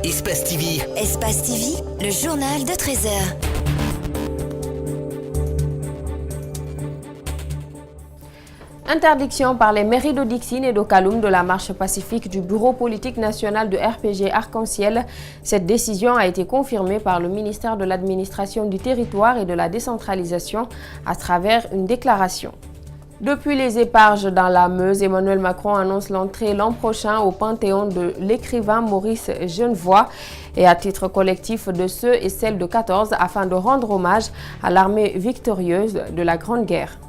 Espace TV. Espace TV, le journal de 13h. Interdiction par les mairies de Dixine et de Kaloum de la marche pacifique du Bureau politique national de RPG Arc-en-Ciel. Cette décision a été confirmée par le ministère de l'Administration du Territoire et de la Décentralisation à travers une déclaration. Depuis les éparges dans la Meuse, Emmanuel Macron annonce l'entrée l'an prochain au Panthéon de l'écrivain Maurice Genevoix et à titre collectif de ceux et celles de 14 afin de rendre hommage à l'armée victorieuse de la Grande Guerre.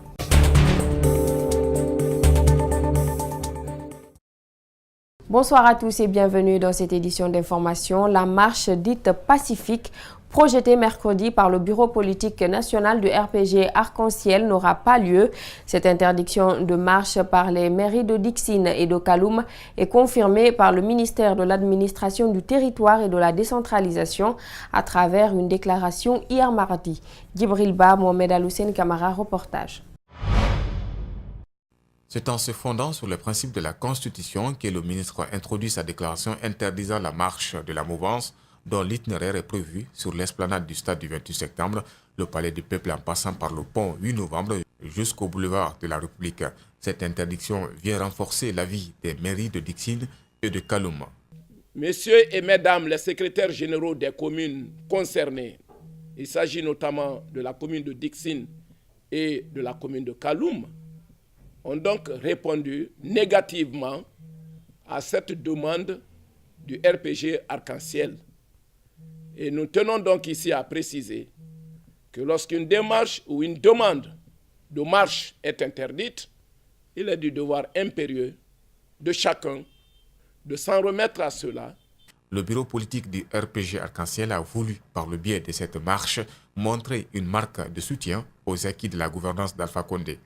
Bonsoir à tous et bienvenue dans cette édition d'information. La marche dite pacifique, projetée mercredi par le Bureau politique national du RPG Arc-en-Ciel, n'aura pas lieu. Cette interdiction de marche par les mairies de Dixine et de Kaloum est confirmée par le ministère de l'Administration du Territoire et de la Décentralisation à travers une déclaration hier mardi. Djibril Ba, Mohamed Aloussen Camara, reportage. C'est en se fondant sur le principe de la Constitution que le ministre a introduit sa déclaration interdisant la marche de la mouvance dont l'itinéraire est prévu sur l'esplanade du stade du 28 septembre, le palais du peuple en passant par le pont 8 novembre jusqu'au boulevard de la République. Cette interdiction vient renforcer l'avis des mairies de Dixine et de Kaloum. Messieurs et mesdames les secrétaires généraux des communes concernées, il s'agit notamment de la commune de Dixine et de la commune de Kaloum, ont donc répondu négativement à cette demande du RPG Arc-en-Ciel. Et nous tenons donc ici à préciser que lorsqu'une démarche ou une demande de marche est interdite, il est du devoir impérieux de chacun de s'en remettre à cela. Le bureau politique du RPG Arc-en-Ciel a voulu, par le biais de cette marche, montrer une marque de soutien aux acquis de la gouvernance d'Alpha Condé.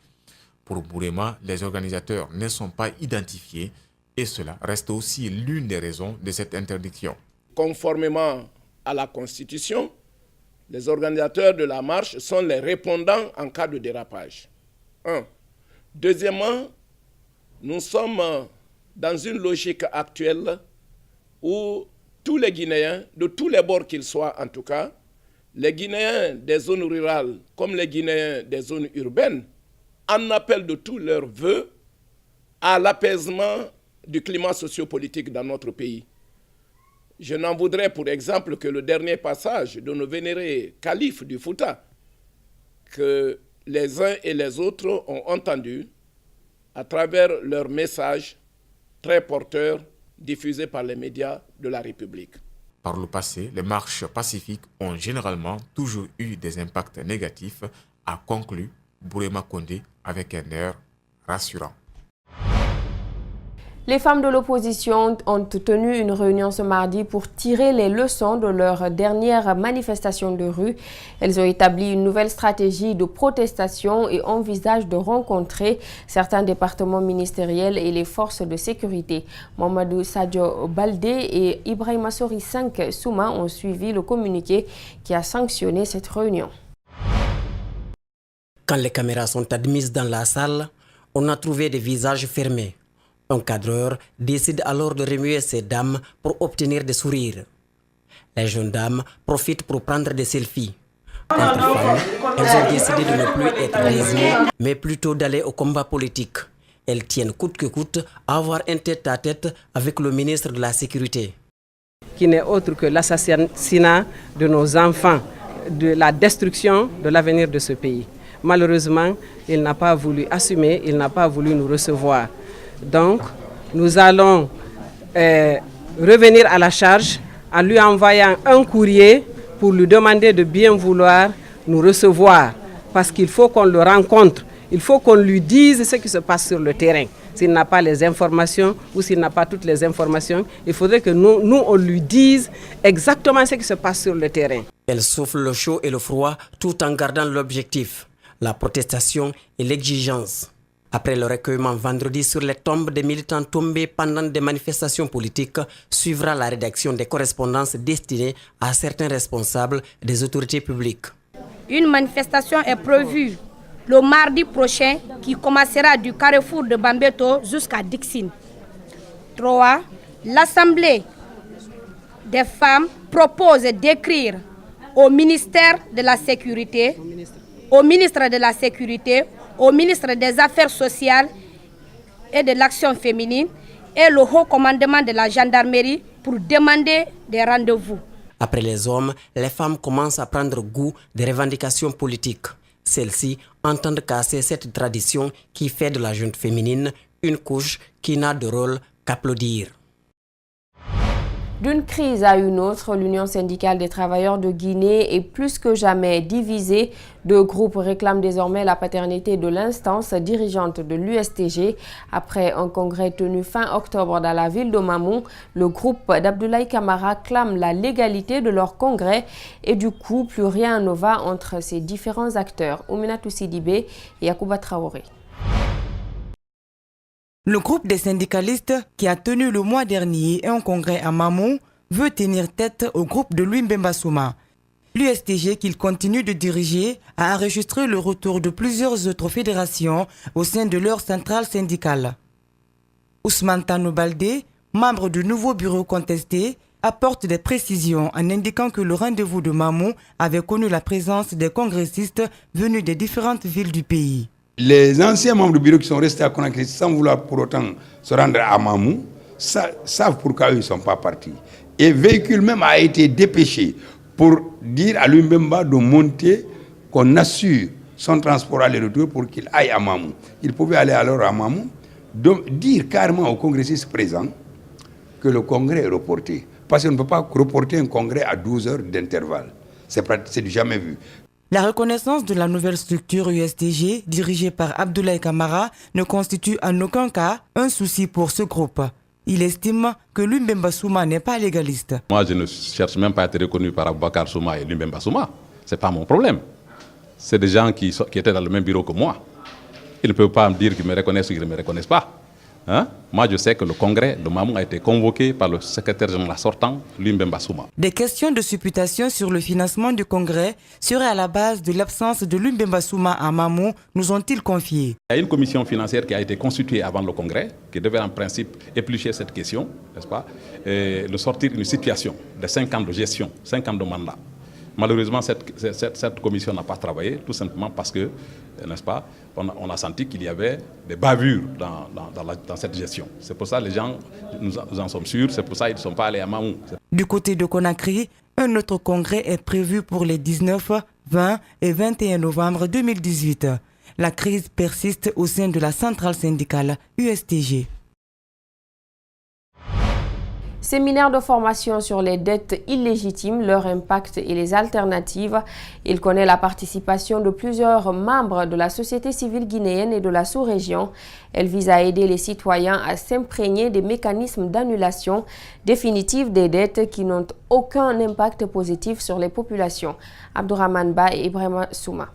Pour Bourema, les organisateurs ne sont pas identifiés et cela reste aussi l'une des raisons de cette interdiction. Conformément à la Constitution, les organisateurs de la marche sont les répondants en cas de dérapage. Deuxièmement, nous sommes dans une logique actuelle où tous les Guinéens, de tous les bords qu'ils soient en tout cas, les Guinéens des zones rurales comme les Guinéens des zones urbaines, en appel de tous leurs vœux à l'apaisement du climat sociopolitique dans notre pays. Je n'en voudrais pour exemple que le dernier passage de nos vénérés califes du Fouta, que les uns et les autres ont entendu à travers leurs messages très porteurs diffusés par les médias de la République. Par le passé, les marches pacifiques ont généralement toujours eu des impacts négatifs, a conclu Bourema Condé avec un air rassurant. Les femmes de l'opposition ont tenu une réunion ce mardi pour tirer les leçons de leur dernière manifestation de rue. Elles ont établi une nouvelle stratégie de protestation et envisagent de rencontrer certains départements ministériels et les forces de sécurité. Mamadou Sadio Baldé et Ibrahima Sori 5 Souma ont suivi le communiqué qui a sanctionné cette réunion. Quand les caméras sont admises dans la salle, on a trouvé des visages fermés. Un cadreur décide alors de remuer ces dames pour obtenir des sourires. Les jeunes dames profitent pour prendre des selfies. Entre femmes, elles ont décidé de ne plus être résignées, mais plutôt d'aller au combat politique. Elles tiennent coûte que coûte à avoir un tête-à-tête avec le ministre de la Sécurité. Qui n'est autre que l'assassinat de nos enfants, de la destruction de l'avenir de ce pays. Malheureusement, il n'a pas voulu assumer, il n'a pas voulu nous recevoir. Donc, nous allons revenir à la charge en lui envoyant un courrier pour lui demander de bien vouloir nous recevoir. Parce qu'il faut qu'on le rencontre, il faut qu'on lui dise ce qui se passe sur le terrain. S'il n'a pas les informations ou s'il n'a pas toutes les informations, il faudrait que nous, on lui dise exactement ce qui se passe sur le terrain. Elle souffle le chaud et le froid tout en gardant l'objectif, la protestation et l'exigence. Après le recueillement vendredi sur les tombes des militants tombés pendant des manifestations politiques, suivra la rédaction des correspondances destinées à certains responsables des autorités publiques. Une manifestation est prévue le mardi prochain qui commencera du carrefour de Bambeto jusqu'à Dixine. 3. L'Assemblée des femmes propose d'écrire au ministère de la Sécurité, au ministre de la Sécurité, au ministre des Affaires sociales et de l'Action féminine et le haut commandement de la gendarmerie pour demander des rendez-vous. Après les hommes, les femmes commencent à prendre goût des revendications politiques. Celles-ci entendent casser cette tradition qui fait de la junte féminine une couche qui n'a de rôle qu'applaudir. D'une crise à une autre, l'Union syndicale des travailleurs de Guinée est plus que jamais divisée. Deux groupes réclament désormais la paternité de l'instance dirigeante de l'USTG. Après un congrès tenu fin octobre dans la ville de Mamou, le groupe d'Abdoulaye Camara clame la légalité de leur congrès et du coup, plus rien ne va entre ces différents acteurs. Ouminatou Sidibé et Yacouba Traoré. Le groupe des syndicalistes qui a tenu le mois dernier un congrès à Mamou veut tenir tête au groupe de Louis Mbemba Souma. L'USTG qu'il continue de diriger a enregistré le retour de plusieurs autres fédérations au sein de leur centrale syndicale. Ousmane Tanou Baldé, membre du nouveau bureau contesté, apporte des précisions en indiquant que le rendez-vous de Mamou avait connu la présence des congressistes venus des différentes villes du pays. Les anciens membres du bureau qui sont restés à Conakry sans vouloir pour autant se rendre à Mamou savent pourquoi eux ne sont pas partis. Et véhicule même a été dépêché pour dire à Lumbemba de monter, qu'on assure son transport aller-retour pour qu'il aille à Mamou. Il pouvait aller alors à Mamou, dire carrément aux congressistes présents que le congrès est reporté. Parce qu'on ne peut pas reporter un congrès à 12 heures d'intervalle. C'est du jamais vu. La reconnaissance de la nouvelle structure USTG, dirigée par Abdoulaye Camara, ne constitue en aucun cas un souci pour ce groupe. Il estime que Lumbemba Souma n'est pas légaliste. Moi, je ne cherche même pas à être reconnu par Aboubakar Souma et Lumbemba Souma. Ce n'est pas mon problème. C'est des gens qui étaient dans le même bureau que moi. Ils ne peuvent pas me dire qu'ils me reconnaissent ou qu'ils ne me reconnaissent pas. Hein? Moi, je sais que le congrès de Mamou a été convoqué par le secrétaire général sortant, Lumbemba Souma. Des questions de supputation sur le financement du congrès seraient à la base de l'absence de Lumbemba Souma à Mamou, nous ont-ils confié. Il y a une commission financière qui a été constituée avant le congrès, qui devait en principe éplucher cette question, n'est-ce pas, et de sortir une situation de 5 ans de gestion, 5 ans de mandat. Malheureusement, cette commission n'a pas travaillé, tout simplement parce que, n'est-ce pas, on a senti qu'il y avait des bavures dans cette gestion. C'est pour ça que les gens, nous en sommes sûrs, c'est pour ça qu'ils ne sont pas allés à Mamou. Du côté de Conakry, un autre congrès est prévu pour les 19, 20 et 21 novembre 2018. La crise persiste au sein de la centrale syndicale USTG. Séminaire de formation sur les dettes illégitimes, leur impact et les alternatives. Il connaît la participation de plusieurs membres de la société civile guinéenne et de la sous-région. Elle vise à aider les citoyens à s'imprégner des mécanismes d'annulation définitive des dettes qui n'ont aucun impact positif sur les populations. Abdourahmane Ba et Ibrahima Souma.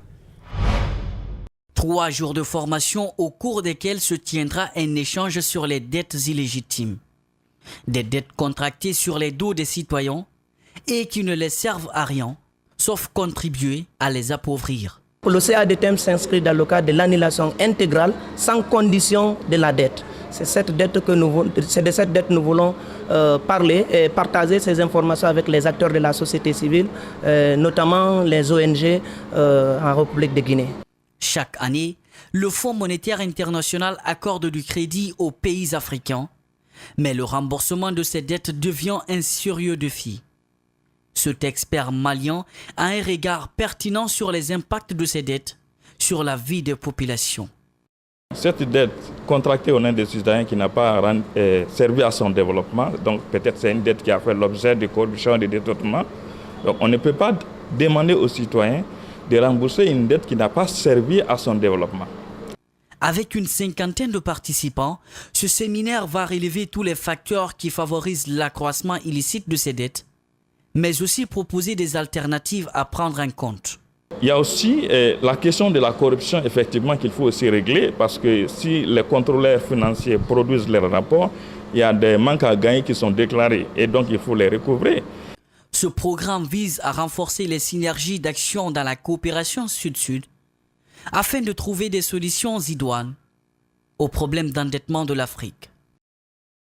3 jours de formation au cours desquels se tiendra un échange sur les dettes illégitimes. Des dettes contractées sur les dos des citoyens et qui ne les servent à rien, sauf contribuer à les appauvrir. Le CADTM s'inscrit dans le cadre de l'annulation intégrale sans condition de la dette. C'est de cette dette que nous voulons parler et partager ces informations avec les acteurs de la société civile, notamment les ONG en République de Guinée. Chaque année, le Fonds monétaire international accorde du crédit aux pays africains. Mais le remboursement de ces dettes devient un sérieux défi. Cet expert malien a un regard pertinent sur les impacts de ces dettes sur la vie des populations. Cette dette contractée au nom des citoyens qui n'a pas servi à son développement, donc peut-être c'est une dette qui a fait l'objet de corruption et de détournement. Donc on ne peut pas demander aux citoyens de rembourser une dette qui n'a pas servi à son développement. Avec une 50aine de participants, ce séminaire va relever tous les facteurs qui favorisent l'accroissement illicite de ces dettes, mais aussi proposer des alternatives à prendre en compte. Il y a aussi la question de la corruption, effectivement, qu'il faut aussi régler, parce que si les contrôleurs financiers produisent leurs rapports, il y a des manques à gagner qui sont déclarés, et donc il faut les recouvrer. Ce programme vise à renforcer les synergies d'action dans la coopération Sud-Sud, afin de trouver des solutions idoines aux problèmes d'endettement de l'Afrique.